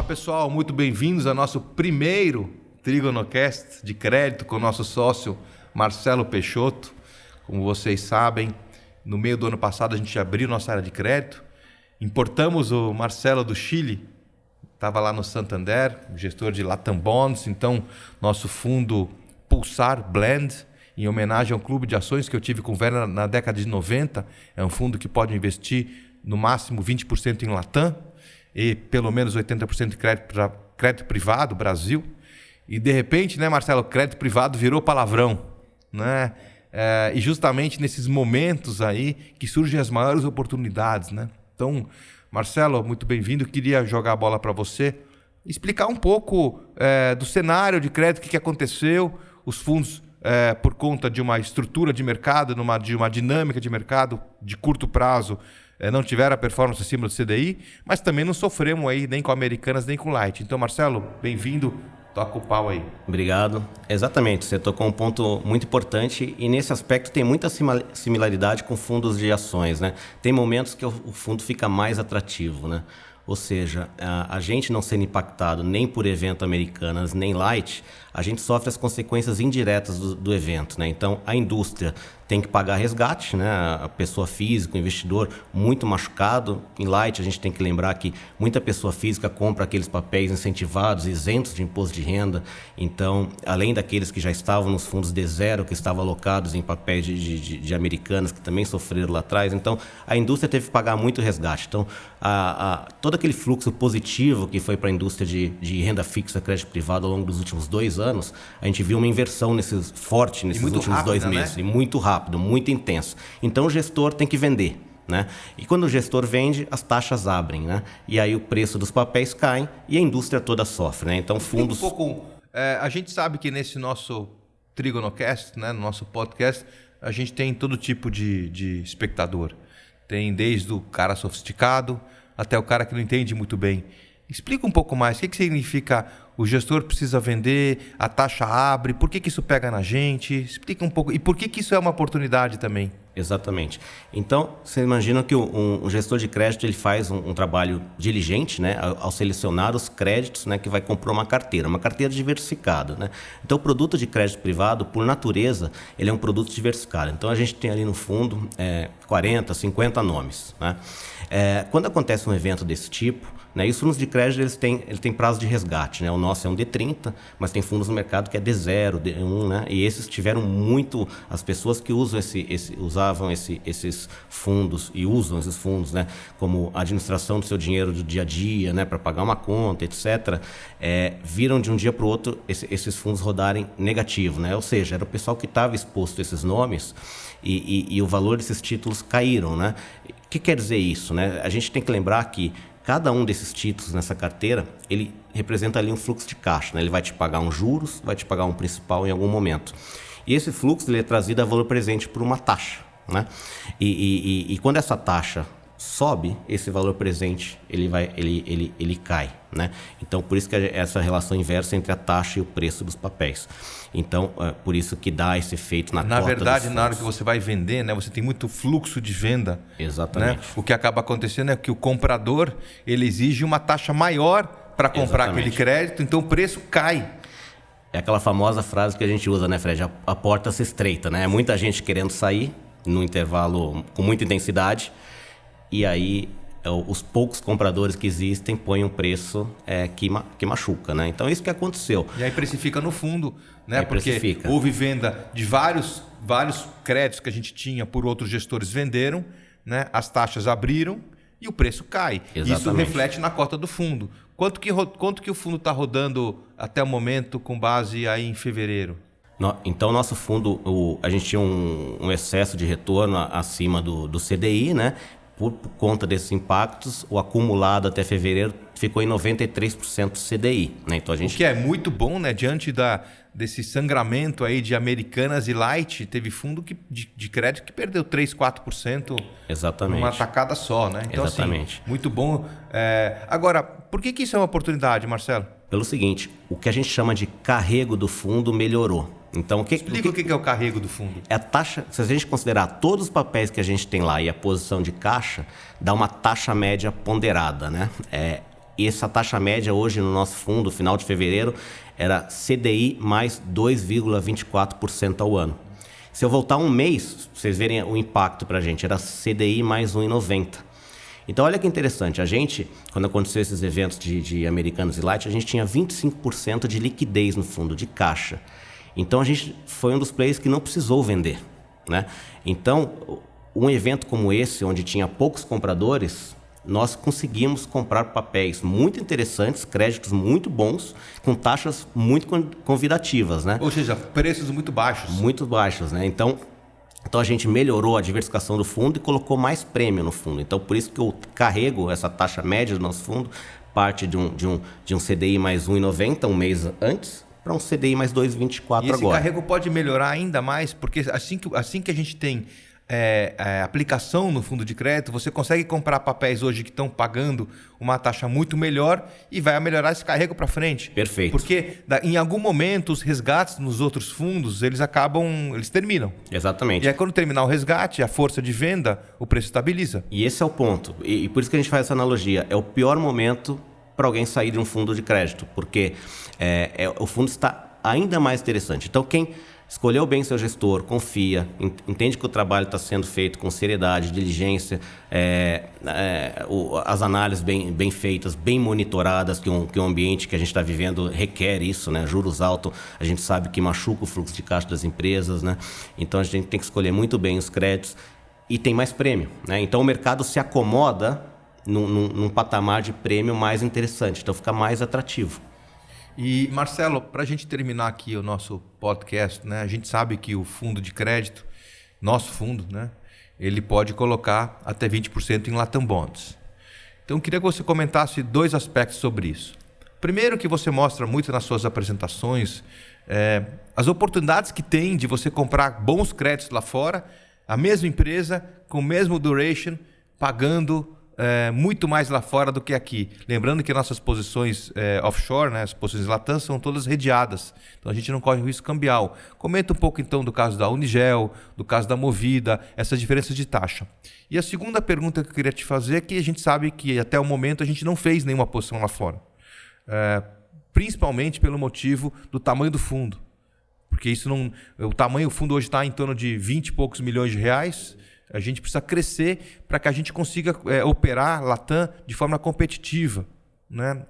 Olá pessoal, muito bem-vindos ao nosso primeiro TrigonoCast de crédito com o nosso sócio Marcelo Peixoto. Como vocês sabem, no meio do ano passado a gente abriu nossa área de crédito, importamos o Marcelo do Chile, estava lá no Santander, gestor de Latam Bonds, então nosso fundo Pulsar Blend, em homenagem ao clube de ações que eu tive com o Werner na década de 90, é um fundo que pode investir no máximo 20% em Latam, e pelo menos 80% de crédito privado, Brasil. E de repente, né, Marcelo, crédito privado virou palavrão, né? E justamente nesses momentos aí que surgem as maiores oportunidades, né? Então, Marcelo, muito bem-vindo. Queria jogar a bola para você, explicar um pouco do cenário de crédito, o que aconteceu, os fundos, por conta de uma estrutura de mercado, de uma dinâmica de mercado de curto prazo, não tiveram a performance acima do CDI, mas também não sofremos aí nem com Americanas nem com Light. Então, Marcelo, bem-vindo, toca o pau aí. Obrigado. Exatamente, você tocou um ponto muito importante e nesse aspecto tem muita similaridade com fundos de ações, né? Tem momentos que o fundo fica mais atrativo, né? Ou seja, a gente não sendo impactado nem por evento Americanas nem Light, a gente sofre as consequências indiretas do evento, né? Então, a indústria tem que pagar resgate, né? A pessoa física, o investidor, muito machucado. Em Light, a gente tem que lembrar que muita pessoa física compra aqueles papéis incentivados, isentos de imposto de renda. Então, além daqueles que já estavam nos fundos D0, que estavam alocados em papéis de Americanas, que também sofreram lá atrás. Então, a indústria teve que pagar muito resgate. Então, todo aquele fluxo positivo que foi para a indústria de renda fixa, crédito privado ao longo dos últimos 2 anos, a gente viu uma inversão forte nesses últimos 2 meses. Né? E muito rápido, muito intenso. Então o gestor tem que vender, né? E quando o gestor vende, as taxas abrem, né? E aí o preço dos papéis cai e a indústria toda sofre, né? Então fundos... a gente sabe que nesse nosso TrigonoCast, né, no nosso podcast, a gente tem todo tipo de espectador. Tem desde o cara sofisticado até o cara que não entende muito bem. Explica um pouco mais, o que significa o gestor precisa vender, a taxa abre, por que isso pega na gente? Explica um pouco. E por que isso é uma oportunidade também? Exatamente. Então, você imagina que um gestor de crédito ele faz um trabalho diligente, né, ao selecionar os créditos, né, que vai comprar uma carteira diversificada, né? Então, o produto de crédito privado, por natureza, ele é um produto diversificado. Então, a gente tem ali no fundo 40, 50 nomes, né? Quando acontece um evento desse tipo, né, e os fundos de crédito eles têm prazo de resgate, né? O nosso é um D30, mas tem fundos no mercado que é D0, D1, né? E esses tiveram muito, as pessoas que usavam esses fundos e usam esses fundos, né, como administração do seu dinheiro do dia a dia, né, para pagar uma conta, etc., viram de um dia para o outro esses fundos rodarem negativo, né? Ou seja, era o pessoal que estava exposto a esses nomes e o valor desses títulos caíram, né? O que quer dizer isso, né? A gente tem que lembrar que cada um desses títulos nessa carteira, ele representa ali um fluxo de caixa, né? Ele vai te pagar um juros, vai te pagar um principal em algum momento. E esse fluxo ele é trazido a valor presente por uma taxa, né? E quando essa taxa sobe, esse valor presente ele cai, né? Então, por isso que essa relação inversa entre a taxa e o preço dos papéis. Então, por isso que dá esse efeito na cota. Na verdade, na hora que você vai vender, né, você tem muito fluxo de venda. Exatamente. Né? O que acaba acontecendo é que o comprador ele exige uma taxa maior para comprar aquele crédito, então o preço cai. É aquela famosa frase que a gente usa, né, Fred? A porta se estreita, né? Muita gente querendo sair no intervalo com muita intensidade e aí os poucos compradores que existem põem um preço que machuca, né? Então, isso que aconteceu. E aí precifica no fundo, né? Porque houve venda de vários créditos que a gente tinha por outros gestores venderam, né? As taxas abriram e o preço cai. Exatamente. Isso reflete na cota do fundo. Quanto que o fundo está rodando até o momento com base aí em fevereiro? Então, nosso fundo, a gente tinha um excesso de retorno acima do CDI, né? Por conta desses impactos, o acumulado até fevereiro ficou em 93% CDI. Né? Então, o que é muito bom, né? Diante desse sangramento aí de Americanas e Light, teve fundo de crédito que perdeu 3%, 4% Exatamente. numa tacada só. Né? Então, Exatamente. Assim, muito bom. Agora, por que isso é uma oportunidade, Marcelo? Pelo seguinte, o que a gente chama de carrego do fundo melhorou. Então, Explica o que é o carrego do fundo. É a taxa, se a gente considerar todos os papéis que a gente tem lá e a posição de caixa, dá uma taxa média ponderada, né? E essa taxa média hoje no nosso fundo, final de fevereiro, era CDI mais 2,24% ao ano. Se eu voltar um mês, vocês verem o impacto para a gente, era CDI mais 1,90%. Então, olha que interessante, a gente, quando aconteceu esses eventos de Americanos e Light, a gente tinha 25% de liquidez no fundo, de caixa. Então, a gente foi um dos players que não precisou vender, né? Então, um evento como esse, onde tinha poucos compradores, nós conseguimos comprar papéis muito interessantes, créditos muito bons, com taxas muito convidativas, né? Ou seja, preços muito baixos. Muito baixos, né? Então a gente melhorou a diversificação do fundo e colocou mais prêmio no fundo. Então, por isso que eu carrego essa taxa média do nosso fundo, parte de um CDI mais 1,90 um mês antes, para um CDI mais 2,24 agora. E esse carrego pode melhorar ainda mais, porque assim que a gente tem aplicação no fundo de crédito, você consegue comprar papéis hoje que estão pagando uma taxa muito melhor e vai melhorar esse carrego para frente. Perfeito. Porque em algum momento os resgates nos outros fundos, eles terminam. Exatamente. E aí quando terminar o resgate, a força de venda, o preço estabiliza. E esse é o ponto. E por isso que a gente faz essa analogia. É o pior momento para alguém sair de um fundo de crédito, porque o fundo está ainda mais interessante. Então, quem escolheu bem seu gestor, confia, entende que o trabalho está sendo feito com seriedade, diligência, as análises bem feitas, bem monitoradas, que o ambiente que a gente está vivendo requer isso, né? Juros altos, a gente sabe que machuca o fluxo de caixa das empresas, né? Então a gente tem que escolher muito bem os créditos e tem mais prêmio, né? Então o mercado se acomoda num patamar de prêmio mais interessante, então fica mais atrativo. E, Marcelo, para a gente terminar aqui o nosso podcast, né, a gente sabe que o fundo de crédito, nosso fundo, né, ele pode colocar até 20% em Latam Bonds. Então, eu queria que você comentasse 2 aspectos sobre isso. Primeiro, que você mostra muito nas suas apresentações as oportunidades que tem de você comprar bons créditos lá fora, a mesma empresa, com o mesmo duration, pagando muito mais lá fora do que aqui. Lembrando que nossas posições offshore, né, as posições Latam, são todas redeadas. Então a gente não corre o risco cambial. Comenta um pouco então do caso da Unigel, do caso da Movida, essas diferenças de taxa. E a segunda pergunta que eu queria te fazer é que a gente sabe que até o momento a gente não fez nenhuma posição lá fora. Principalmente pelo motivo do tamanho do fundo. Porque o tamanho do fundo hoje está em torno de 20 e poucos milhões de reais. A gente precisa crescer para que a gente consiga operar Latam de forma competitiva, né?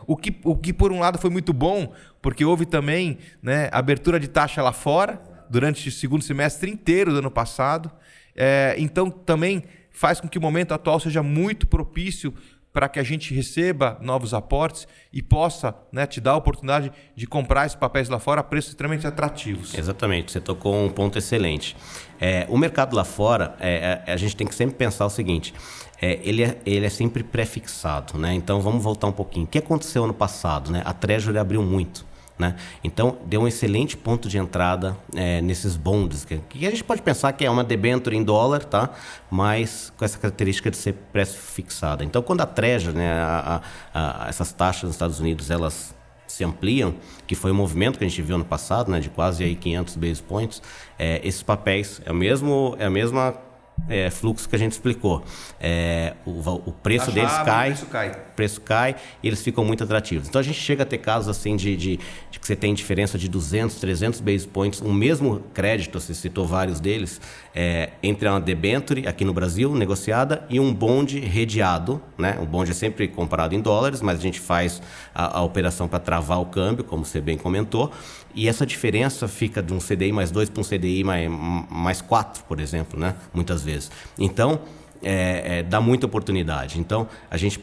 O que, por um lado, foi muito bom, porque houve também, né, abertura de taxa lá fora durante o segundo semestre inteiro do ano passado. Então, também faz com que o momento atual seja muito propício para que a gente receba novos aportes e possa, né, te dar a oportunidade de comprar esses papéis lá fora a preços extremamente atrativos. Exatamente, você tocou um ponto excelente. O mercado lá fora, a gente tem que sempre pensar o seguinte, ele é sempre pré-fixado, né? Então vamos voltar um pouquinho. O que aconteceu ano passado, né? A Treasury abriu muito, né? Então deu um excelente ponto de entrada nesses bonds, que a gente pode pensar que é uma debênture em dólar, tá? Mas com essa característica de ser pré-fixada. Então quando a Treasury, né, essas taxas nos Estados Unidos, elas se ampliam, que foi o movimento que a gente viu ano passado, né, de quase aí 500 basis points, esses papéis é o mesmo fluxo que a gente explicou. O preço deles cai, o preço cai e eles ficam muito atrativos. Então a gente chega a ter casos assim de que você tem diferença de 200, 300 basis points, um mesmo crédito, você citou vários deles, entre uma debenture aqui no Brasil, negociada, e um bond redeado, né? O bond é sempre comprado em dólares, mas a gente faz a operação para travar o câmbio, como você bem comentou, e essa diferença fica de um CDI mais 2 para um CDI mais 4, por exemplo, né? Muitas vezes. Então, dá muita oportunidade. Então, a gente,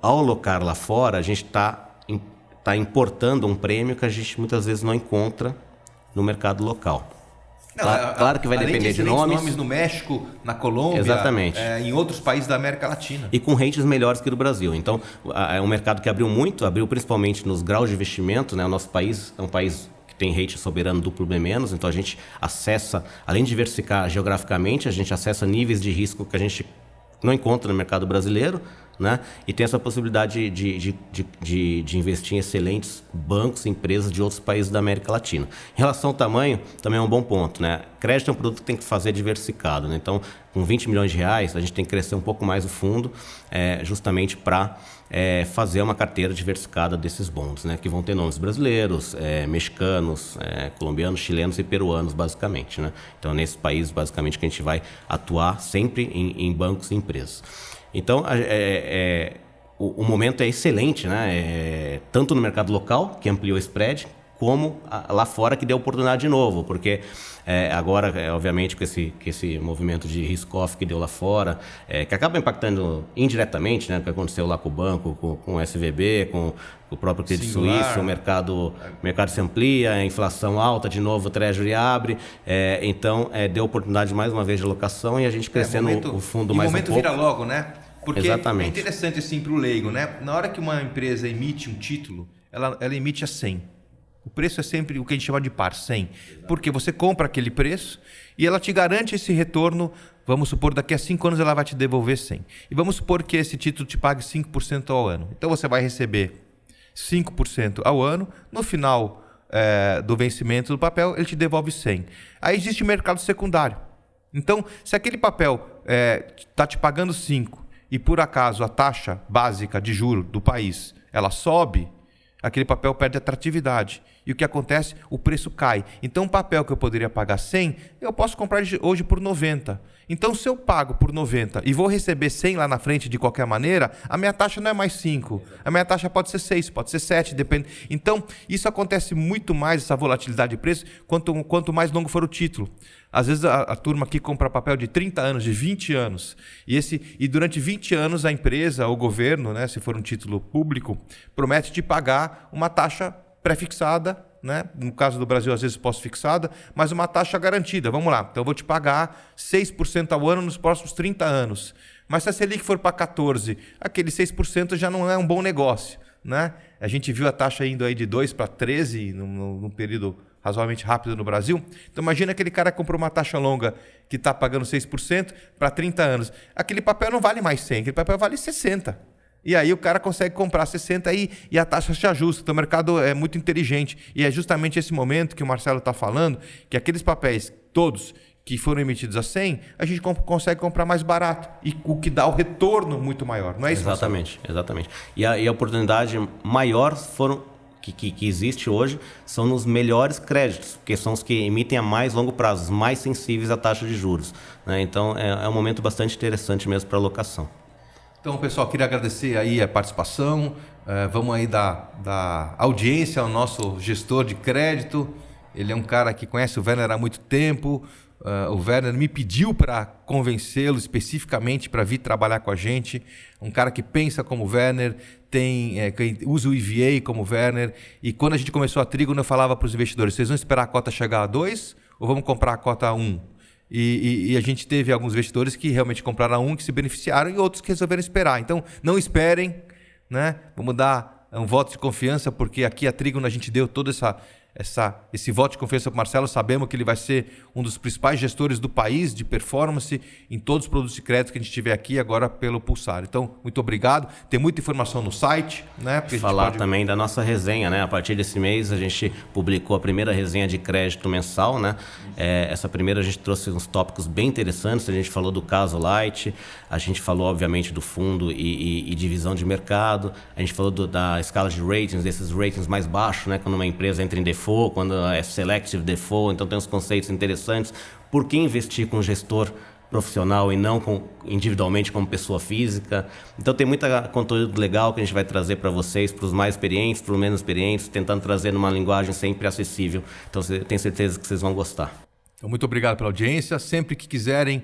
ao alocar lá fora, a gente está importando um prêmio que a gente muitas vezes não encontra no mercado local. Claro que vai depender de nomes no México, na Colômbia, exatamente, em outros países da América Latina. E com rates melhores que o do Brasil. Então, é um mercado que abriu principalmente nos graus de investimento, né? O nosso país é um país que tem rate soberano duplo B-, então a gente acessa, além de diversificar geograficamente, a gente acessa níveis de risco que a gente não encontra no mercado brasileiro, né? E tem essa possibilidade de investir em excelentes bancos e empresas de outros países da América Latina. Em relação ao tamanho, também é um bom ponto, né? Crédito é um produto que tem que fazer diversificado, né? Então, com 20 milhões de reais, a gente tem que crescer um pouco mais o fundo, justamente para fazer uma carteira diversificada desses bonds, né? Que vão ter nomes brasileiros, mexicanos, colombianos, chilenos e peruanos, basicamente, né? Então, nesses países, basicamente, que a gente vai atuar sempre em bancos e empresas. Então, o momento é excelente, né? Tanto no mercado local, que ampliou o spread, como lá fora, que deu oportunidade de novo, porque agora, obviamente, com esse movimento de risk-off que deu lá fora, que acaba impactando indiretamente, né? O que aconteceu lá com o banco, com o SVB, com o próprio Credit Suisse, o mercado se amplia, a inflação alta, de novo o Treasury abre, então deu oportunidade mais uma vez de alocação e a gente crescendo o fundo mais um pouco. O momento vira logo, né? Porque Exatamente. É interessante assim para o leigo, né? Na hora que uma empresa emite um título, ela emite a 100. O preço é sempre o que a gente chama de par, 100. Porque você compra aquele preço e ela te garante esse retorno. Vamos supor, daqui a 5 anos ela vai te devolver 100. E vamos supor que esse título te pague 5% ao ano. Então você vai receber 5% ao ano. No final do vencimento do papel, ele te devolve 100. Aí existe o mercado secundário. Então, se aquele papel está te pagando 5 e por acaso a taxa básica de juro do país ela sobe, aquele papel perde atratividade. E o que acontece? O preço cai. Então, um papel que eu poderia pagar 100, eu posso comprar hoje por 90. Então, se eu pago por 90 e vou receber 100 lá na frente de qualquer maneira, a minha taxa não é mais 5. A minha taxa pode ser 6, pode ser 7, depende. Então, isso acontece muito mais, essa volatilidade de preço, quanto mais longo for o título. Às vezes, a turma aqui compra papel de 30 anos, de 20 anos. E durante 20 anos, a empresa, o governo, né, se for um título público, promete te pagar uma taxa pré-fixada, né? No caso do Brasil, às vezes pós-fixada, mas uma taxa garantida. Vamos lá, então eu vou te pagar 6% ao ano nos próximos 30 anos. Mas se a Selic for para 14%, aquele 6% já não é um bom negócio, né? A gente viu a taxa indo aí de 2 para 13 num período razoavelmente rápido no Brasil. Então imagina aquele cara que comprou uma taxa longa que está pagando 6% para 30 anos. Aquele papel não vale mais 100, aquele papel vale 60%. E aí o cara consegue comprar 60 e a taxa se ajusta. Então o mercado é muito inteligente. E é justamente esse momento que o Marcelo está falando, que aqueles papéis todos que foram emitidos a 100, a gente consegue comprar mais barato. E o que dá o retorno muito maior. Não é isso, Exatamente, Marcelo? exatamente. E a oportunidade maior que existe hoje são nos melhores créditos, porque são os que emitem a mais longo prazo, os mais sensíveis à taxa de juros, né? Então é um momento bastante interessante mesmo para alocação. Então, pessoal, queria agradecer aí a participação. Vamos aí dar audiência ao nosso gestor de crédito. Ele é um cara que conhece o Werner há muito tempo. O Werner me pediu para convencê-lo especificamente para vir trabalhar com a gente. Um cara que pensa como o Werner, que usa o EVA como o Werner. E quando a gente começou a Trígono, eu falava para os investidores, vocês vão esperar a cota chegar a 2 ou vamos comprar a cota a 1? E a gente teve alguns investidores que realmente compraram a 1, que se beneficiaram, e outros que resolveram esperar. Então, não esperem, né? Vamos dar um voto de confiança, porque aqui a Trígono a gente deu todo esse voto de confiança para o Marcelo. Sabemos que ele vai ser um dos principais gestores do país de performance em todos os produtos de crédito que a gente tiver aqui agora pelo Pulsar. Então, muito obrigado. Tem muita informação no site, né? Falar também da nossa resenha, né? A partir desse mês a gente publicou a primeira resenha de crédito mensal, né? Essa primeira a gente trouxe uns tópicos bem interessantes. A gente falou do caso Light, a gente falou obviamente do fundo e divisão de mercado, a gente falou da escala de ratings, desses ratings mais baixos, né? Quando uma empresa entra em default, quando é selective default, então tem uns conceitos interessantes. Por que investir com um gestor profissional e não individualmente como pessoa física? Então tem muito conteúdo legal que a gente vai trazer para vocês, para os mais experientes, para os menos experientes, tentando trazer numa linguagem sempre acessível. Então tenho certeza que vocês vão gostar. Então, muito obrigado pela audiência. Sempre que quiserem,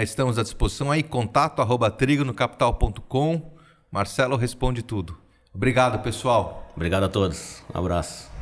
estamos à disposição aí, contato@trigonocapital.com. Marcelo responde tudo. Obrigado, pessoal. Obrigado a todos. Um abraço.